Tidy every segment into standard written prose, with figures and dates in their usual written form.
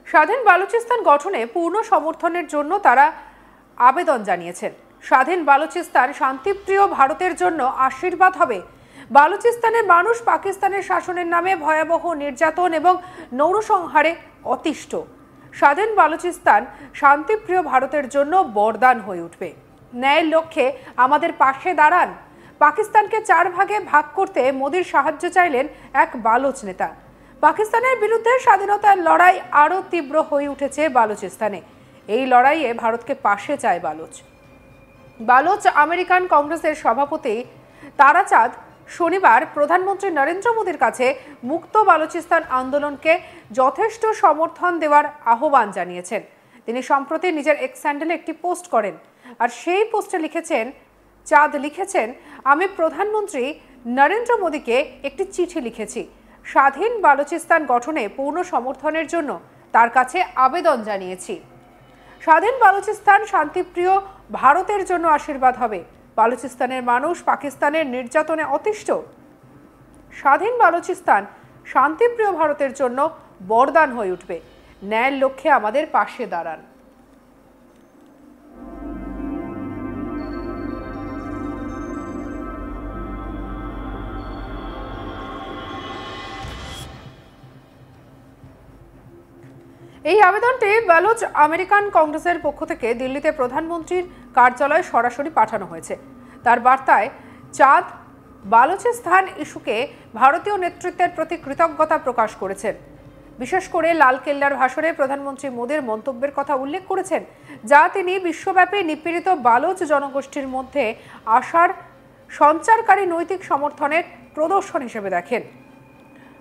স্বাধীন বালুচিস্তান গঠনে পূর্ণ সমর্থনের জন্য তারা আবেদন জানিয়েছেন। স্বাধীন বালুচিস্তান শান্তিপ্রিয় ভারতের জন্য আশীর্বাদ হবে। বালুচিস্তানের মানুষ পাকিস্তানের শাসনের নামে ভয়াবহ নির্যাতন এবং নরসংহারে অতিষ্ঠ। স্বাধীন বালুচিস্তান শান্তিপ্রিয় ভারতের জন্য বরদান হয়ে উঠবে। ন্যায়ের লক্ষ্যে আমাদের পাশে দাঁড়ান। পাকিস্তানকে 4 ভাগে ভাগ করতে মোদির সাহায্য চাইলেন এক বালুচ নেতা। পাকিস্তানের বিরুদ্ধে স্বাধীনতার লড়াই আরও তীব্র হয়ে উঠেছে বালুচিস্তানে। এই লড়াইয়ে ভারতকে পাশে চায় বালুচ আমেরিকান কংগ্রেসের সভাপতি তারাচাঁদ শনিবার প্রধানমন্ত্রী নরেন্দ্র মোদীর কাছে মুক্ত বালুচিস্তান আন্দোলনকে যথেষ্ট সমর্থন দেওয়ার আহ্বান জানিয়েছেন। তিনি সম্প্রতি নিজের এক্স হ্যান্ডেলে একটি পোস্ট করেন, আর সেই পোস্টে লিখেছেন, আমি প্রধানমন্ত্রী নরেন্দ্র মোদীকে একটি চিঠি লিখেছি। স্বাধীন বালুচিস্তান গঠনে পূর্ণ সমর্থনের জন্য তার কাছে আবেদন জানিয়েছি। স্বাধীন বালুচিস্তান শান্তিপ্রিয় ভারতের জন্য আশীর্বাদ হবে। বালুচিস্তানের মানুষ পাকিস্তানের নির্যাতনে অতিষ্ঠ। স্বাধীন বালুচিস্তান শান্তিপ্রিয় ভারতের জন্য বরদান হয়ে উঠবে। ন্যায়ের লক্ষ্যে আমাদের পাশে দাঁড়ান। এই আবেদনটি বালুচ আমেরিকান কংগ্রেসের পক্ষ থেকে দিল্লিতে প্রধানমন্ত্রীর কার্যালয়ে সরাসরি পাঠানো হয়েছে। তার বার্তায় চাঁদ বালুচিস্তান ইস্যুকে ভারতীয় নেতৃত্বের প্রতি কৃতজ্ঞতা প্রকাশ করেছেন। বিশেষ করে লালকেল্লার ভাষণে প্রধানমন্ত্রী মোদীর মন্তব্যের কথা উল্লেখ করেছেন, যা তিনি বিশ্বব্যাপী নিপীড়িত বালুচ জনগোষ্ঠীর মধ্যে আশার সঞ্চারকারী নৈতিক সমর্থনের প্রদর্শন হিসেবে দেখেন।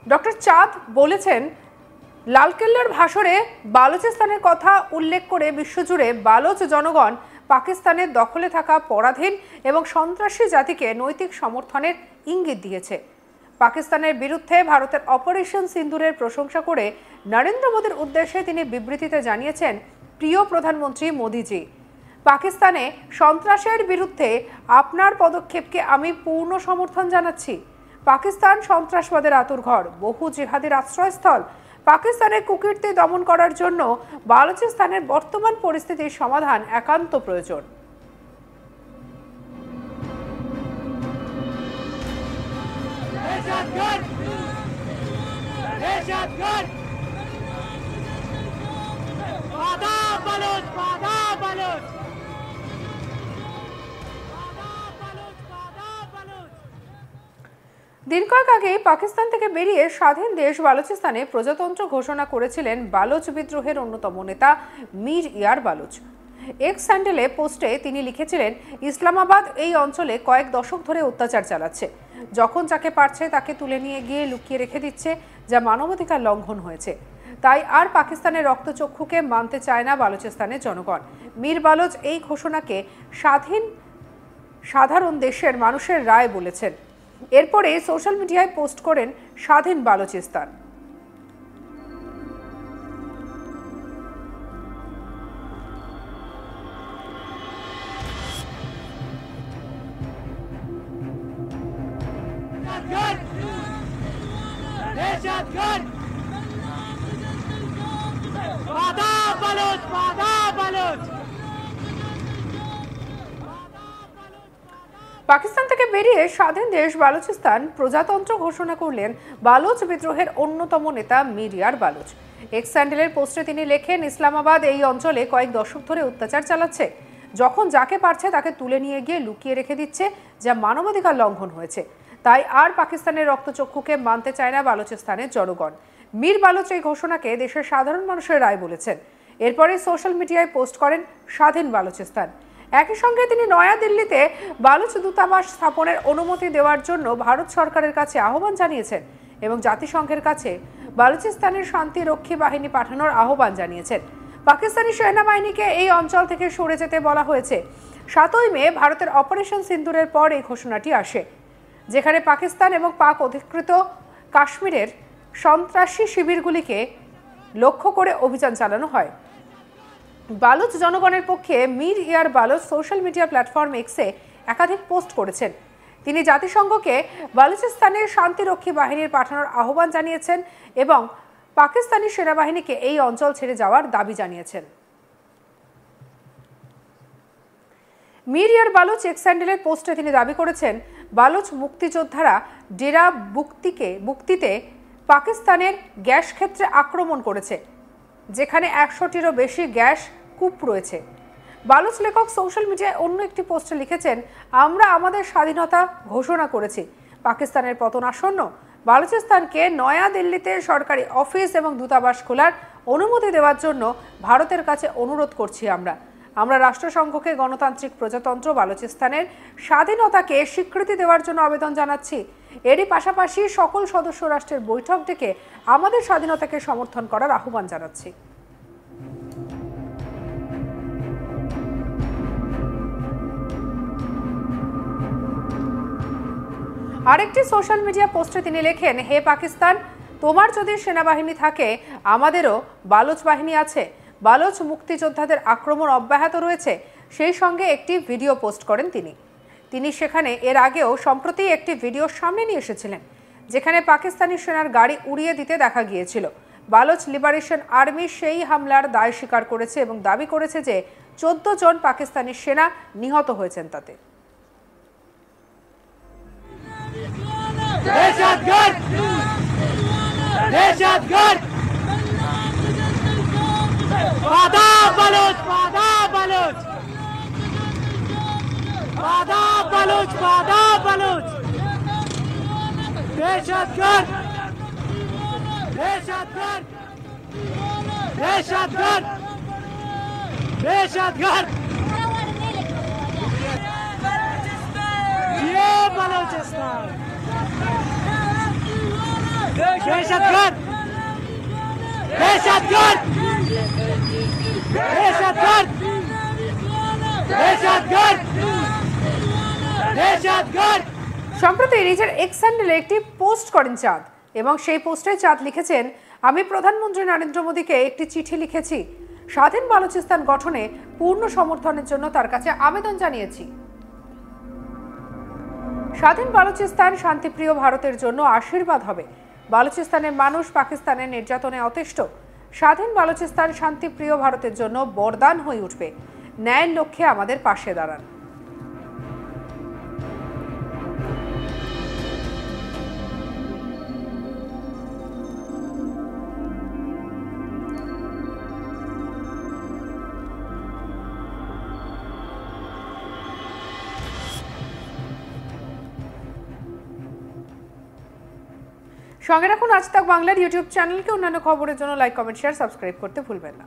ডক্টর চাঁদ বলেছেন, লালকেল্লার ভাষণে বালুচিস্তানের কথা উল্লেখ করে বিশ্বজুড়ে বালুচ জনগণ পাকিস্তানের দখলে থাকা পরাধীন এবং সন্ত্রাসী জাতিকে নৈতিক সমর্থনের ইঙ্গিত দিয়েছে। পাকিস্তানের বিরুদ্ধে ভারতের অপারেশন সিন্দুরের প্রশংসা করে নরেন্দ্র মোদীর উদ্দেশ্যে তিনি বিবৃতিতে জানিয়েছেন, প্রিয় প্রধানমন্ত্রী মোদীজি, পাকিস্তানে সন্ত্রাসের বিরুদ্ধে আপনার পদক্ষেপকে আমি পূর্ণ সমর্থন জানাচ্ছি। পাকিস্তান সন্ত্রাসবাদের আতুরঘর, বহু জিহাদির আশ্রয়স্থল। পাকিস্তানের কুকীর্তি দমন করার জন্য বালুচিস্তানের বর্তমান পরিস্থিতির সমাধান একান্ত প্রয়োজন। দিন কয়েক আগে পাকিস্তান থেকে বেরিয়ে স্বাধীন দেশ বালুচিস্তানে প্রজাতন্ত্র ঘোষণা করেছিলেন বালুচ বিদ্রোহের অন্যতম নেতা মীর ইয়ার বালুচ। এক্স হ্যান্ডেলে পোস্টে তিনি লিখেছিলেন, ইসলামাবাদ এই অঞ্চলে কয়েক দশক ধরে অত্যাচার চালাচ্ছে। যখন যাকে পারছে তাকে তুলে নিয়ে গিয়ে লুকিয়ে রেখে দিচ্ছে, যা মানবাধিকার লঙ্ঘন হয়েছে। তাই আর পাকিস্তানের রক্তচক্ষুকে মানতে চায় না বালুচিস্তানের জনগণ। মীর বালুচ এই ঘোষণাকে সাধারণ দেশের মানুষের রায় বলেছেন। এরপরে সোশ্যাল মিডিয়ায় পোস্ট করেন স্বাধীন বালুচিস্তান। পাকিস্তান থেকে বেরিয়ে স্বাধীন দেশ বালুচিস্তান প্রজাতন্ত্র ঘোষণা করলেন বালুচ বিদ্রোহের অন্যতম নেতা মীর ইয়ার বালুচ। এক্স হ্যান্ডেলের পোস্টে তিনি লেখেন, ইসলামাবাদ এই অঞ্চলে কয়েক দশক ধরে অত্যাচার চালাচ্ছে। যখন যাকে পারছে তাকে তুলে নিয়ে গিয়ে লুকিয়ে রেখে দিচ্ছে, যা মানবাধিকার লঙ্ঘন হয়েছে। তাই আর পাকিস্তানের রক্তচক্ষুকে মানতে চায় না বালুচিস্তানের জনগণ। মীর বালুচ এই ঘোষণাকে দেশের সাধারণ মানুষের রায় বলেছেন। এরপরে সোশ্যাল মিডিয়ায় পোস্ট করেন স্বাধীন বালুচিস্তান। একই সঙ্গে তিনি নয়াদিল্লিতে বালুচ দূতাবাস স্থাপনের অনুমতি দেওয়ার জন্য ভারত সরকারের কাছে আহ্বান জানিয়েছেন এবং জাতিসংঘের কাছে বালুচিস্তানের শান্তিরক্ষী বাহিনী পাঠানোর আহ্বান জানিয়েছেন। পাকিস্তানি সেনাবাহিনীকে এই অঞ্চল থেকে সরে যেতে বলা হয়েছে। 7ই মে ভারতের অপারেশন সিন্দুরের পর এই ঘোষণাটি আসে, যেখানে পাকিস্তান এবং পাক অধিকৃত কাশ্মীরের সন্ত্রাসী শিবিরগুলিকে লক্ষ্য করে অভিযান চালানো হয়। বালুচ জনগণের পক্ষে মীর ইয়ার বালুচ সোশ্যাল মিডিয়া প্ল্যাটফর্ম এক্সে একাধিক পোস্ট করেছেন। তিনি জাতিসংঘকে বালুচিস্তানের শান্তিরক্ষী বাহিনীর পাঠানোর আহ্বান জানিয়েছেন এবং পাকিস্তানি সেনাবাহিনীকে এই অঞ্চল ছেড়ে যাওয়ার দাবি জানিয়েছেন। মিরিয়ার বালুচ এক্স হ্যান্ডেলের পোস্টে তিনি দাবি করেছেন, বালুচ মুক্তিযোদ্ধারা ডেরা বুক্তিতে পাকিস্তানের গ্যাস ক্ষেত্রে আক্রমণ করেছে, যেখানে 100টিরও বেশি গ্যাস কূপ রয়েছে। বালুচ লেখক সোশ্যাল মিডিয়ায় অন্য একটি পোস্টে লিখেছেন, আমরা আমাদের স্বাধীনতা ঘোষণা করেছি, পাকিস্তানের পতন আসন্ন। বালুচিস্তানকে নয়া দিল্লিতে সরকারি অফিস এবং দূতাবাস খোলার অনুমতি দেওয়ার জন্য ভারতের কাছে অনুরোধ করছি। আমরা রাষ্ট্রসংঘকে গণতান্ত্রিক প্রজাতন্ত্র বালুচিস্তানের স্বাধীনতাকে স্বীকৃতি দেওয়ার জন্য আবেদন জানাচ্ছি। এরই পাশাপাশি সকল সদস্য রাষ্ট্রের বৈঠক ডেকে আমাদের স্বাধীনতাকে সমর্থন করার আহ্বান জানাচ্ছি। আরেকটি সোশ্যাল মিডিয়া পোস্টে তিনি লেখেন, হে পাকিস্তান, তোমার যদি সেনাবাহিনী থাকে, আমাদেরও বালুচ বাহিনী আছে। বালুচ মুক্তিযোদ্ধাদের আক্রমণ অব্যাহত রয়েছে। সেই সঙ্গে একটি ভিডিও পোস্ট করেন তিনি সেখানে এর আগেও সম্প্রতি একটি ভিডিও সামনে নিয়ে এসেছিলেন, যেখানে পাকিস্তানি সেনার গাড়ি উড়িয়ে দিতে দেখা গিয়েছিল। বালুচ লিবারেশন আর্মি সেই হামলার দায় স্বীকার করেছে এবং দাবি করেছে যে 14 জন পাকিস্তানি সেনা নিহত হয়েছেন তাতে। সম্প্রতি নিজের এক্স হ্যান্ডেলে একটি পোস্ট করেন চাঁদ এবং সেই পোস্টে চাঁদ লিখেছেন, আমি প্রধানমন্ত্রী নরেন্দ্র মোদীকে একটি চিঠি লিখেছি, স্বাধীন বালুচিস্তান গঠনে পূর্ণ সমর্থনের জন্য তার কাছে আবেদন জানিয়েছি। স্বাধীন বালুচিস্তান শান্তিপ্রিয় ভারতের জন্য আশীর্বাদ হবে। বালুচিস্তানের মানুষ পাকিস্তানের নির্যাতনে অতিষ্ঠ। স্বাধীন বালুচিস্তান শান্তিপ্রিয় ভারতের জন্য বরদান হয়ে উঠবে। ন্যায়ের লক্ষ্যে আমাদের পাশে দাঁড়ান। সঙ্গে রাখুন আজ তাক বাংলার ইউটিউব চ্যানেলকে। অন্যান্য খবরের জন্য লাইক, কমেন্ট, শেয়ার, সাবস্ক্রাইব করতে ভুলবেন না।